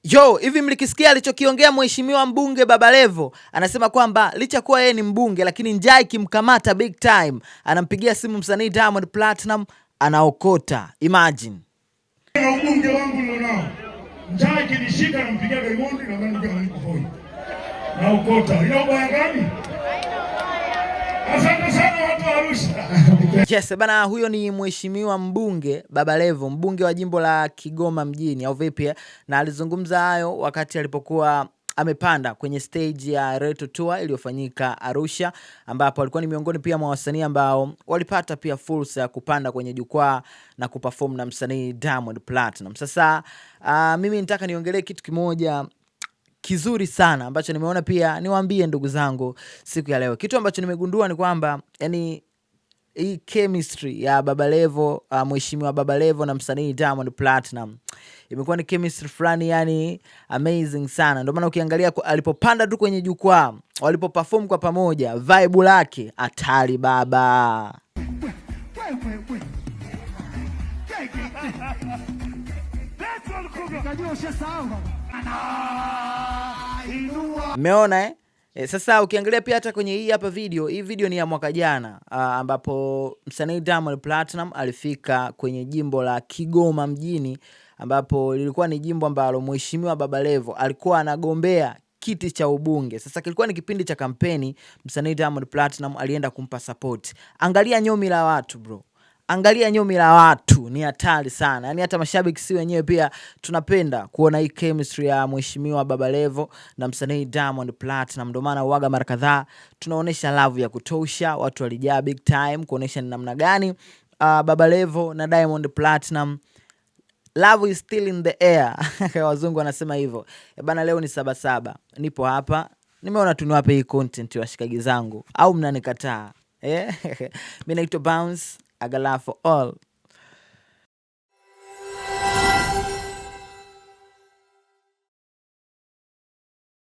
Yo, hivi mlikisikia alichokiongea mheshimiwa mbunge Baba Levo? Anasema kwamba licha kuwa yeye ni mbunge lakini njaa ikimkamata big time, anampigia simu msanii Diamond Platinum anaokota. Imagine. Mbunge wangu nilionao. Njaa ikinishika nampigia Diamond na mimi niko hoi. Naokota. Ina ubaya gani? Asante sana watu wa Arusha. Yes, bana, huyo ni mheshimiwa mbunge Baba Levo, mbunge wa jimbo la Kigoma mjini au vipi, na alizungumza hayo wakati alipokuwa amepanda kwenye stage ya Reto Tour iliyofanyika Arusha, ambapo alikuwa ni miongoni pia mwa wasanii ambao walipata pia fursa ya kupanda kwenye jukwaa na kuperform na msanii Diamond Platinum. Sasa mimi nitaka niongelee kitu kimoja kizuri sana ambacho nimeona pia niwaambie ndugu zangu siku ya leo. Kitu ambacho nimegundua ni kwamba yani hii chemistry ya Baba Levo, mheshimiwa Baba Levo na msanii Diamond Platinum imekuwa ni chemistry fulani yani amazing sana. Ndio maana ukiangalia alipopanda tu kwenye jukwaa, walipoperform kwa pamoja, vibe lake hatari baba. Meona sasa ukiangalia pia hata kwenye hii hapa video, hii video ni ya mwaka jana, ambapo msanii Diamond Platinum alifika kwenye jimbo la Kigoma mjini, ambapo lilikuwa ni jimbo ambalo mheshimiwa Baba Levo alikuwa anagombea kiti cha ubunge. Sasa kilikuwa ni kipindi cha kampeni, msanii Diamond Platinum alienda kumpa support. Angalia nyomi la watu bro. Angalia nyomi la watu, ni hatari sana. Yaani hata mashabiki si wenyewe pia tunapenda kuona hii chemistry ya mheshimiwa Baba Levo na msanii Diamond Platinum. Ndio maana uwaga mara kadhaa tunaonesha love ya kutosha, watu walijaa big time kuonesha ni namna gani Baba Levo na Diamond Platinum love is still in the air. Wazungu wanasema hivyo. Bana, leo ni Sabasaba. Nipo hapa. Nimeona tuniwape hii content washikaji zangu au mnanikataa? Mimi naitwa Bounce. I got love for all.